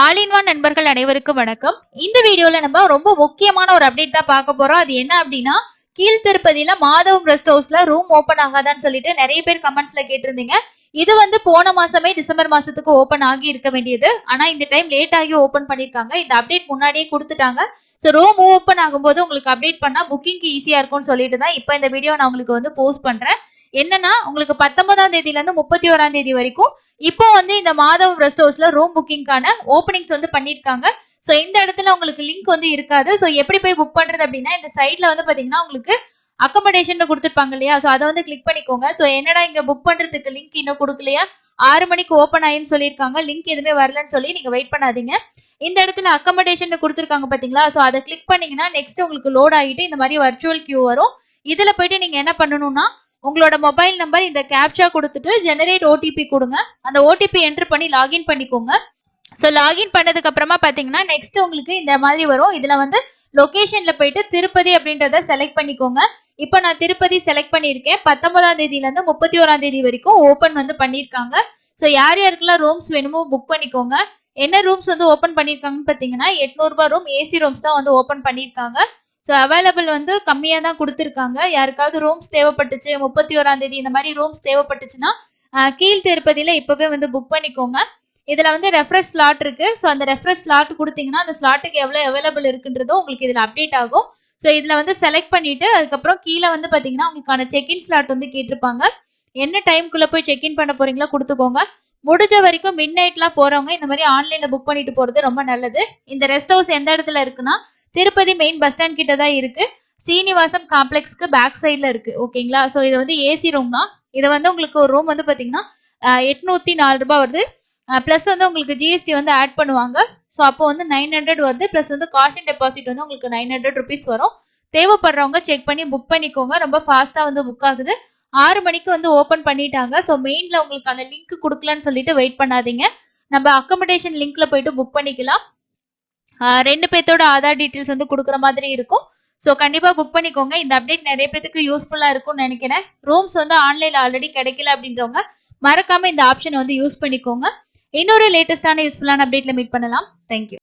All in one நண்பர்கள் அனைவருக்கும் வணக்கம். இந்த வீடியோல நம்ம ரொம்ப முக்கியமான ஒரு அப்டேட் தான் பார்க்க போறோம். அது என்ன அப்படின்னா, கீழ்த்திருப்பதியில மாதவம் ரெஸ்ட் ஹவுஸ்ல ரூம் ஓபன் ஆகாதான்னு சொல்லிட்டு நிறைய பேர் கமெண்ட்ஸ்ல கேட்டிருந்தீங்க. இது வந்து போன மாசமே டிசம்பர் மாசத்துக்கு ஓபன் ஆகி இருக்க வேண்டியது. ஆனா இந்த டைம் லேட் ஆகி ஓபன் பண்ணிருக்காங்க. இந்த அப்டேட் முன்னாடியே கொடுத்துட்டாங்க. ஸோ ரூம் ஓபன் ஆகும்போது உங்களுக்கு அப்டேட் பண்ணா புக்கிங்க்கு ஈஸியா இருக்கும்னு சொல்லிட்டு தான் இப்போ இந்த வீடியோ நான் உங்களுக்கு வந்து போஸ்ட் பண்றேன். என்னன்னா உங்களுக்கு 19ஆம் தேதியில இருந்து 31ஆம் தேதி வரைக்கும் இப்போ வந்து இந்த மாதவ் ரெஸ்ட் ஹவுஸ்ல ரூம் புக்கிங்கான ஓப்பனிங்ஸ் வந்து பண்ணிருக்காங்க. சோ இந்த இடத்துல உங்களுக்கு லிங்க் வந்து இருக்காது. சோ எப்படி போய் புக் பண்றது அப்படின்னா இந்த சைட்ல வந்து பாத்தீங்கன்னா உங்களுக்கு அக்கமடேஷன் கொடுத்துருப்பாங்க இல்லையா? சோ அதை வந்து கிளிக் பண்ணிக்கோங்க. சோ என்னடா இங்க புக் பண்றதுக்கு லிங்க் இன்னும் கொடுக்கலையா? 6 மணிக்கு ஓப்பன் ஆயின்னு சொல்லியிருக்காங்க. லிங்க் எதுவுமே வரலன்னு சொல்லி நீங்க வெயிட் பண்ணாதீங்க. இந்த இடத்துல அக்கமடேஷன் கொடுத்துருக்காங்க பாத்தீங்களா? சோ அதை கிளிக் பண்ணீங்கன்னா நெக்ஸ்ட் உங்களுக்கு லோட் ஆகிட்டு இந்த மாதிரி வர்ச்சுவல் கியூ வரும். இதுல போயிட்டு நீங்க என்ன பண்ணணும்னா உங்களோட மொபைல் நம்பர் இந்த கேப்சா கொடுத்துட்டு ஜெனரேட் ஓடிபி கொடுங்க. அந்த ஓடிபி என்டர் பண்ணி லாகின் பண்ணிக்கோங்க. ஸோ லாகின் பண்ணதுக்கு அப்புறமா பாத்தீங்கன்னா நெக்ஸ்ட் உங்களுக்கு இந்த மாதிரி வரும். இதுல வந்து லொகேஷன்ல போயிட்டு திருப்பதி அப்படின்றத செலக்ட் பண்ணிக்கோங்க. இப்போ நான் திருப்பதி செலக்ட் பண்ணியிருக்கேன். 19ஆம் தேதியில இருந்து 31ஆம் தேதி வரைக்கும் ஓபன் வந்து பண்ணிருக்காங்க. ஸோ யார் யாருக்கெல்லாம் ரூம்ஸ் வேணுமோ புக் பண்ணிக்கோங்க. என்ன ரூம்ஸ் வந்து ஓபன் பண்ணிருக்காங்கன்னு பாத்தீங்கன்னா 800 ரூபாய் ரூம் ஏசி ரூம்ஸ் தான் வந்து ஓபன் பண்ணிருக்காங்க. ஸோ அவைலபிள் வந்து கம்மியா தான் கொடுத்துருக்காங்க. யாருக்காவது ரூம்ஸ் தேவைப்பட்டுச்சு 31ஆம் தேதி இந்த மாதிரி ரூம்ஸ் தேவைப்பட்டுச்சுன்னா கீழ் திருப்பதியில இப்பவே வந்து புக் பண்ணிக்கோங்க. இதுல வந்து ரெஃப்ரெஷ் ஸ்லாட் இருக்கு. ஸோ அந்த ரெஃப்ரெஷ் ஸ்லாட் கொடுத்தீங்கன்னா அந்த ஸ்லாட்டுக்கு எவ்வளவு அவைலபிள் இருக்குன்றதோ உங்களுக்கு இதுல அப்டேட் ஆகும். ஸோ இதுல வந்து செலக்ட் பண்ணிட்டு அதுக்கப்புறம் கீழே வந்து பாத்தீங்கன்னா உங்களுக்கான செக்இன் ஸ்லாட் வந்து கேட்டிருப்பாங்க. என்ன டைம்குள்ள போய் செக்இன் பண்ண போறீங்களோ கொடுத்துக்கோங்க. முடிஞ்ச வரைக்கும் மிட் நைட்லாம் போறவங்க இந்த மாதிரி ஆன்லைன்ல புக் பண்ணிட்டு போறது ரொம்ப நல்லது. இந்த ரெஸ்ட் ஹவுஸ் எந்த இடத்துல இருக்குன்னா திருப்பதி மெயின் பஸ் ஸ்டாண்ட் கிட்ட தான் இருக்கு. சீனிவாசம் காம்ப்ளெக்ஸ்க்கு பேக் சைட்ல இருக்கு. ஓகேங்களா? ஸோ இது வந்து ஏசி ரூம் தான். இது வந்து உங்களுக்கு ஒரு ரூம் வந்து பாத்தீங்கன்னா 804 ரூபாய் வருது. பிளஸ் வந்து உங்களுக்கு ஜிஎஸ்டி வந்து ஆட் பண்ணுவாங்க. ஸோ அப்போ வந்து 900 வருது. பிளஸ் வந்து காஷன் டெபாசிட் வந்து உங்களுக்கு 900 ருபீஸ் வரும். தேவைப்படுறவங்க செக் பண்ணி புக் பண்ணிக்கோங்க. ரொம்ப ஃபாஸ்டா வந்து புக் ஆகுது. 6 மணிக்கு வந்து ஓபன் பண்ணிட்டாங்க. ஸோ மெயின்ல உங்களுக்கான லிங்க் கொடுக்கலன்னு சொல்லிட்டு வெயிட் பண்ணாதீங்க. நம்ம அக்கமடேஷன் லிங்க்ல போயிட்டு புக் பண்ணிக்கலாம். 2 பேத்தோட ஆதார் டீடைல்ஸ் வந்து கொடுக்குற மாதிரி இருக்கும். ஸோ கண்டிப்பா புக் பண்ணிக்கோங்க. இந்த அப்டேட் நிறைய பேருக்கு யூஸ்ஃபுல்லா இருக்கும்னு நினைக்கிறேன். ரூம்ஸ் வந்து ஆன்லைன்ல ஆல்ரெடி கிடைக்கல அப்படின்றவங்க மறக்காம இந்த ஆப்ஷன் வந்து யூஸ் பண்ணிக்கோங்க. இன்னொரு லேட்டஸ்டான யூஸ்ஃபுல்லான அப்டேட்ல மீட் பண்ணலாம். தேங்க்யூ.